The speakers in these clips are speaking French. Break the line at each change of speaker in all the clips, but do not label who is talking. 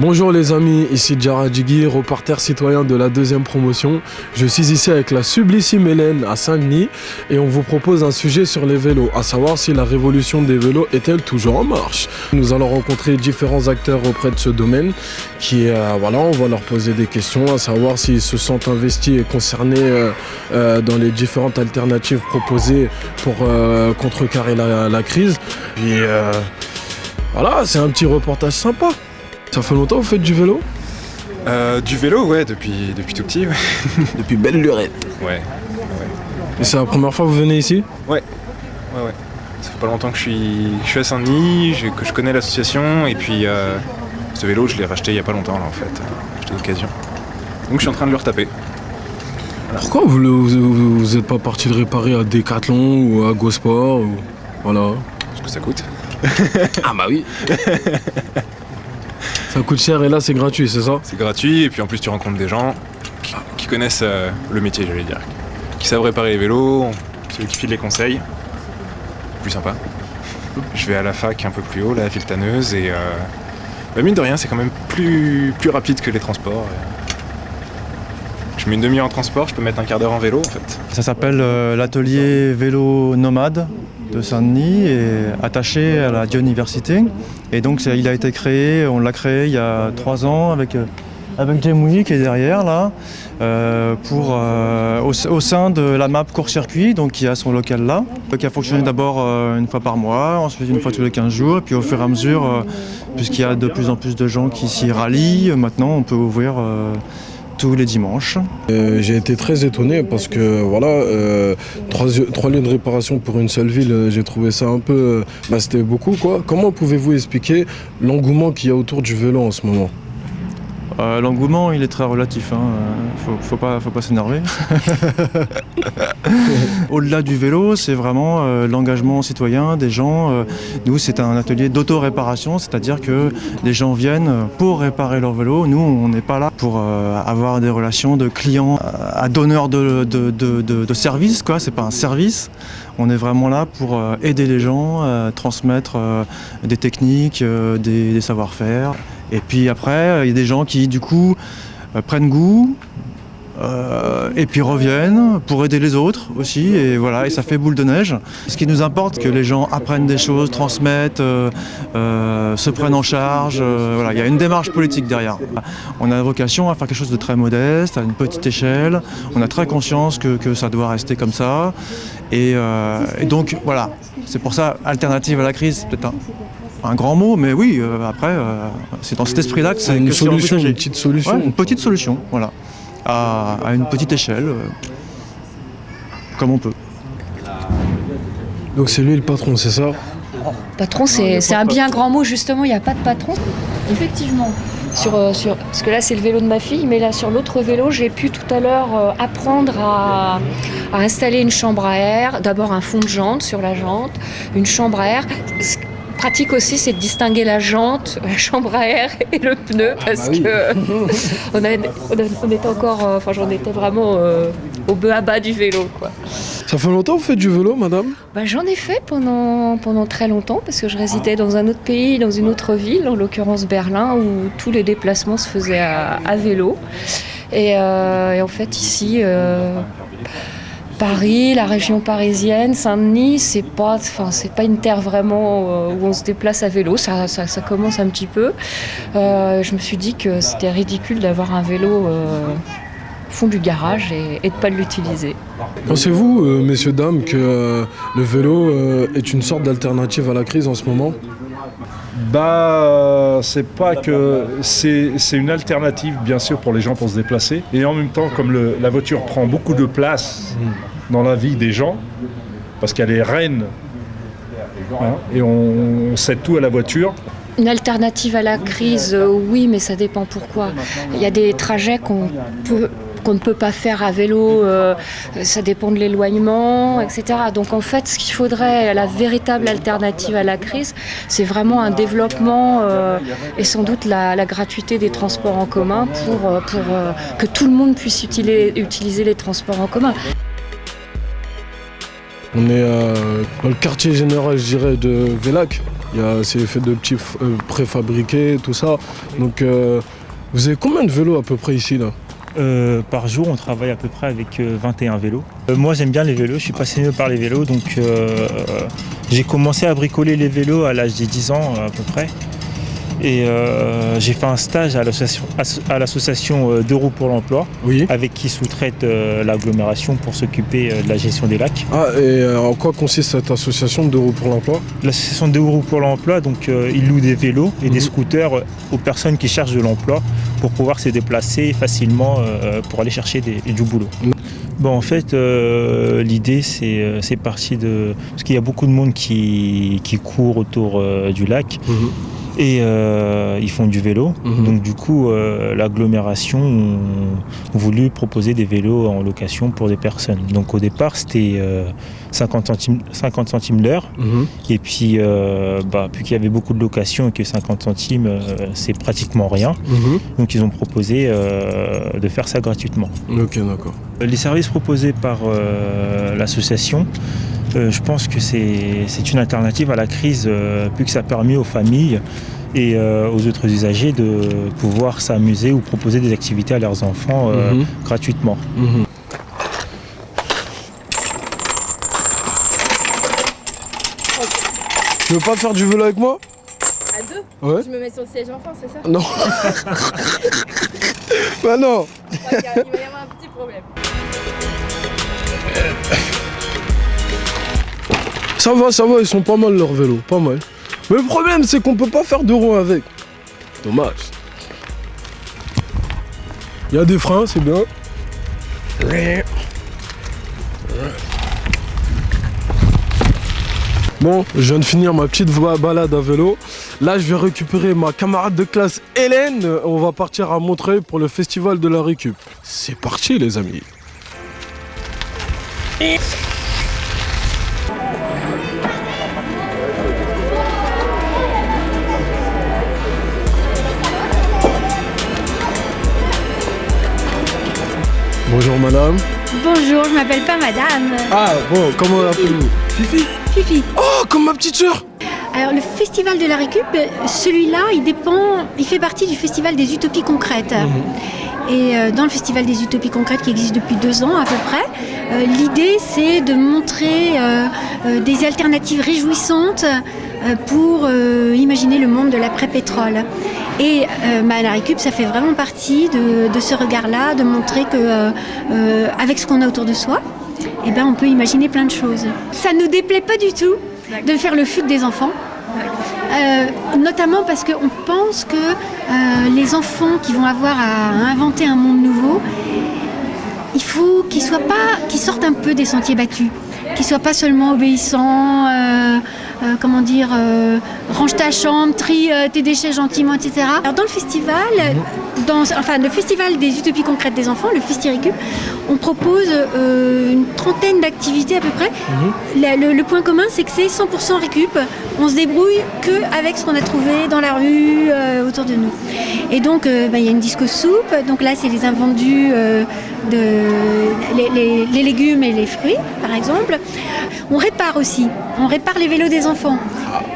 Bonjour les amis, ici Djara Djigui, reporter citoyen de la deuxième promotion. Je suis ici avec la sublissime Hélène à Saint-Denis et on vous propose un sujet sur les vélos, à savoir si la révolution des vélos est-elle toujours en marche. Nous allons rencontrer différents acteurs auprès de ce domaine on va leur poser des questions, à savoir s'ils se sentent investis et concernés dans les différentes alternatives proposées pour contrecarrer la crise. Et voilà, c'est un petit reportage sympa. Ça fait longtemps que vous faites du vélo ?
Du vélo, ouais, depuis tout petit, ouais.
Depuis belle lurette.
Ouais.
Et c'est la première fois que vous venez ici ?
Ouais. Ça fait pas longtemps que je suis à Saint-Denis, que je connais l'association, et puis ce vélo, je l'ai racheté il y a pas longtemps, là, en fait. Acheté d'occasion. Donc je suis en train de le retaper.
Pourquoi vous êtes pas parti le réparer à Decathlon ou à GoSport ou... Voilà.
Parce que ça coûte.
Ah bah oui. Ça coûte cher et là c'est gratuit, c'est ça ?
C'est gratuit, et puis en plus tu rencontres des gens qui connaissent le métier, j'allais dire. Qui savent réparer les vélos, ceux qui filent les conseils. Plus sympa. Je vais à la fac un peu plus haut, là, à Villetaneuse, et mine de rien, c'est quand même plus rapide que les transports. Je mets une demi-heure en transport, je peux mettre un quart d'heure en vélo, en fait.
Ça s'appelle l'atelier vélo nomade de Saint-Denis, et attaché à la Dioniversité. Et donc on l'a créé il y a 3 ans avec Jemoui qui est derrière là, au sein de la MAP court-circuit, donc qui a son local là, qui a fonctionné d'abord une fois par mois, ensuite une fois tous les 15 jours, et puis au fur et à mesure, puisqu'il y a de plus en plus de gens qui s'y rallient, maintenant on peut ouvrir tous les dimanches.
J'ai été très étonné parce que voilà, 3 lieux de réparation pour une seule ville, j'ai trouvé ça un peu... c'était beaucoup quoi. Comment pouvez-vous expliquer l'engouement qu'il y a autour du vélo en ce moment ?
L'engouement, il est très relatif, faut pas s'énerver. Au-delà du vélo, c'est vraiment l'engagement citoyen des gens. Nous, c'est un atelier d'auto-réparation, c'est-à-dire que les gens viennent pour réparer leur vélo. Nous, on n'est pas là pour avoir des relations de clients à donneur de service, quoi. C'est pas un service. On est vraiment là pour aider les gens, transmettre des techniques, des savoir-faire. Et puis après, il y a des gens qui, du coup, prennent goût et puis reviennent pour aider les autres aussi. Et voilà, et ça fait boule de neige. Ce qui nous importe, c'est que les gens apprennent des choses, transmettent, se prennent en charge. Voilà, il y a une démarche politique derrière. On a vocation à faire quelque chose de très modeste, à une petite échelle. On a très conscience que ça doit rester comme ça. Et donc, voilà, c'est pour ça, alternative à la crise, c'est peut-être un grand mot, mais oui, après, c'est dans cet esprit-là que c'est
une solution,
envisagé.
une petite solution.
Ouais, une petite solution, voilà, à une petite échelle, comme on peut.
Donc c'est lui le patron, c'est ça ?
Patron, c'est un bien grand mot, justement, il n'y a pas de patron. Effectivement, parce que là c'est le vélo de ma fille, mais là sur l'autre vélo, j'ai pu tout à l'heure apprendre à installer une chambre à air, d'abord un fond de jante sur la jante, une chambre à air. Pratique aussi, c'est de distinguer la jante, la chambre à air et le pneu, parce que on était encore, j'en étais vraiment au bas à bas du vélo, quoi.
Ça fait longtemps que vous faites du vélo, madame ?
J'en ai fait pendant très longtemps, parce que je résidais dans un autre pays, dans une autre ville, en l'occurrence Berlin, où tous les déplacements se faisaient à vélo. Et en fait, ici... Paris, la région parisienne, Saint-Denis, c'est pas une terre vraiment où on se déplace à vélo. Ça commence un petit peu. Je me suis dit que c'était ridicule d'avoir un vélo au fond du garage et de pas l'utiliser.
Pensez-vous, messieurs, dames, que le vélo est une sorte d'alternative à la crise en ce moment ?
C'est pas que c'est une alternative bien sûr pour les gens pour se déplacer, et en même temps comme la voiture prend beaucoup de place dans la vie des gens parce qu'elle est reine, et on cède tout à la voiture.
Une alternative à la crise, oui, mais ça dépend pourquoi. Il y a des trajets qu'on ne peut pas faire à vélo, ça dépend de l'éloignement, etc. Donc en fait, ce qu'il faudrait, la véritable alternative à la crise, c'est vraiment un développement et sans doute la gratuité des transports en commun pour que tout le monde puisse utiliser les transports en commun.
On est dans le quartier général, je dirais, de Vélac. C'est fait de petits préfabriqués, tout ça. Donc, vous avez combien de vélos à peu près ici là?
Par jour, on travaille à peu près avec 21 vélos. Moi, j'aime bien les vélos, je suis passionné par les vélos, donc j'ai commencé à bricoler les vélos à l'âge de 10 ans à peu près. Et j'ai fait un stage à l'association Deux roues pour l'emploi,
Oui.
avec qui sous-traite l'agglomération pour s'occuper de la gestion des lacs.
Ah, et en quoi consiste cette association de Deux roues pour l'emploi?
L'association Deux roues pour l'emploi, donc ils louent des vélos et des scooters aux personnes qui cherchent de l'emploi pour pouvoir se déplacer facilement pour aller chercher du boulot. Bon, en fait, l'idée, c'est parti de... Parce qu'il y a beaucoup de monde qui court autour du lac. Et ils font du vélo. Donc du coup, l'agglomération a voulu proposer des vélos en location pour des personnes. Donc au départ, c'était 50 centimes l'heure. Et puis, puis qu'il y avait beaucoup de locations et que 50 centimes, c'est pratiquement rien. Donc ils ont proposé de faire ça gratuitement.
Ok, d'accord.
Les services proposés par l'association, je pense que c'est une alternative à la crise, plus que ça a permis aux familles et aux autres usagers de pouvoir s'amuser ou proposer des activités à leurs enfants gratuitement.
Tu veux pas faire du vélo avec moi?
À deux?
Ouais.
Je me mets sur le siège enfant, c'est ça?
Non. Bah non.
Il va y avoir un petit problème.
Ça va, ils sont pas mal leurs vélos, pas mal. Mais le problème, c'est qu'on peut pas faire de roues avec. Dommage. Il y a des freins, c'est bien. Bon, je viens de finir ma petite balade à vélo. Là, je vais récupérer ma camarade de classe Hélène. On va partir à Montreuil pour le festival de la récup. C'est parti, les amis. Bonjour madame.
Bonjour, je m'appelle pas madame.
Ah bon, comment appelez-vous? Fifi.
Fifi.
Oh, comme ma petite sœur.
Alors le festival de la récup, celui-là, il fait partie du festival des utopies concrètes. Et dans le festival des utopies concrètes qui existe depuis 2 ans à peu près, l'idée c'est de montrer des alternatives réjouissantes pour imaginer le monde de l'après-pétrole. Et la récup, ça fait vraiment partie de ce regard-là, de montrer que avec ce qu'on a autour de soi, eh ben, on peut imaginer plein de choses. Ça ne nous déplaît pas du tout de faire le fut des enfants. Notamment parce qu'on pense que les enfants qui vont avoir à inventer un monde nouveau, il faut qu'ils sortent un peu des sentiers battus, qu'ils ne soient pas seulement obéissants, range ta chambre, trie tes déchets gentiment, etc. Alors dans le festival, le festival des utopies concrètes des enfants, le FestiRécup, on propose une trentaine d'activités à peu près. Le point commun, c'est que c'est 100% récup. On se débrouille qu'avec ce qu'on a trouvé dans la rue, autour de nous. Et donc, il y a une disco soupe. Donc là, c'est les invendus, les légumes et les fruits, par exemple. On répare aussi. On répare les vélos des enfants.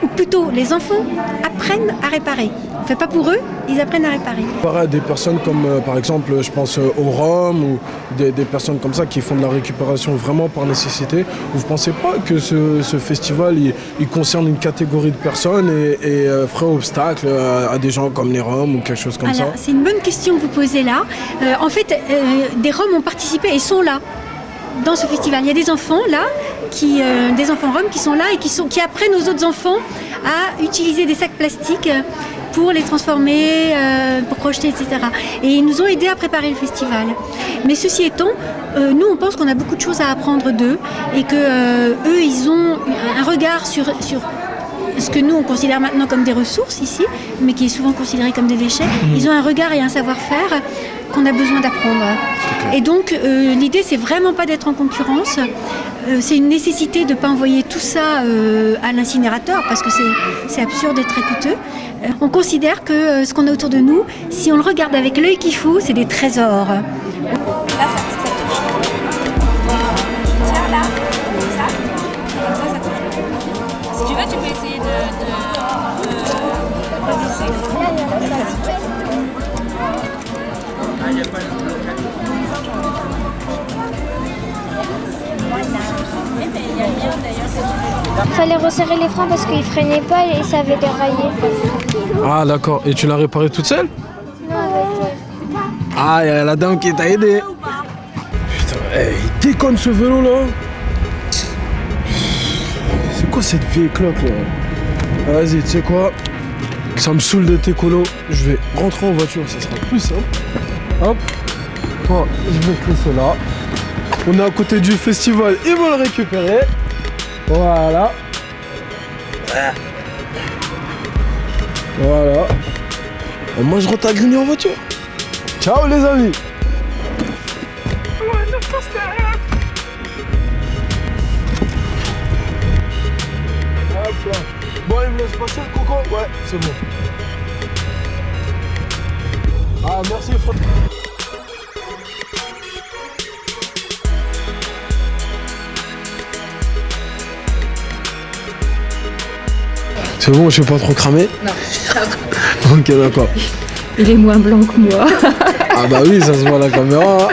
Ou plutôt, les enfants apprennent à réparer. On ne fait pas pour eux, ils apprennent à réparer.
Pareil, des personnes comme, par exemple, je pense aux Roms ou des personnes comme ça qui font de la récupération vraiment par nécessité. Vous ne pensez pas que ce festival, il concerne une catégorie de personnes et ferait obstacle à des gens comme les Roms ou quelque chose comme ça?
C'est une bonne question que vous posez là. En fait, des Roms ont participé et sont là. Dans ce festival, il y a des enfants là, des enfants roms qui sont là et qui apprennent aux autres enfants à utiliser des sacs plastiques pour les transformer, pour projeter, etc. Et ils nous ont aidés à préparer le festival. Mais ceci étant, nous on pense qu'on a beaucoup de choses à apprendre d'eux et que eux ils ont un regard sur ce que nous on considère maintenant comme des ressources ici, mais qui est souvent considéré comme des déchets. Ils ont un regard et un savoir-faire qu'on a besoin d'apprendre. Et donc l'idée c'est vraiment pas d'être en concurrence, c'est une nécessité de ne pas envoyer tout ça à l'incinérateur parce que c'est absurde et très coûteux. On considère que ce qu'on a autour de nous, si on le regarde avec l'œil qu'il faut, c'est des trésors.
Là, ça touche. Tiens là, comme ça touche. Si tu veux, tu peux essayer de
resserré les freins parce qu'il freinait pas et ça avait déraillé.
Ah d'accord, et tu l'as réparé toute seule?
Non, avec
Ah, il y a la dame qui t'a aidé. Putain, il déconne ce vélo là. C'est quoi cette vieille clope là? Vas-y, tu sais quoi? Ça me saoule d'être écolo. Je vais rentrer en voiture, ça sera plus simple. Hop. Toi, je vais te laisser là. On est à côté du festival, ils vont le récupérer. Voilà. Voilà. Et moi je rentre à Grigny en voiture. Ciao les amis. Hop là. Bon, il me laisse passer le coco? Ouais, c'est bon. Ah, merci frère. C'est bon, je suis pas trop cramé?
Non.
Ok, d'accord.
Il est moins blanc que moi.
Ah bah oui, ça se voit à la caméra.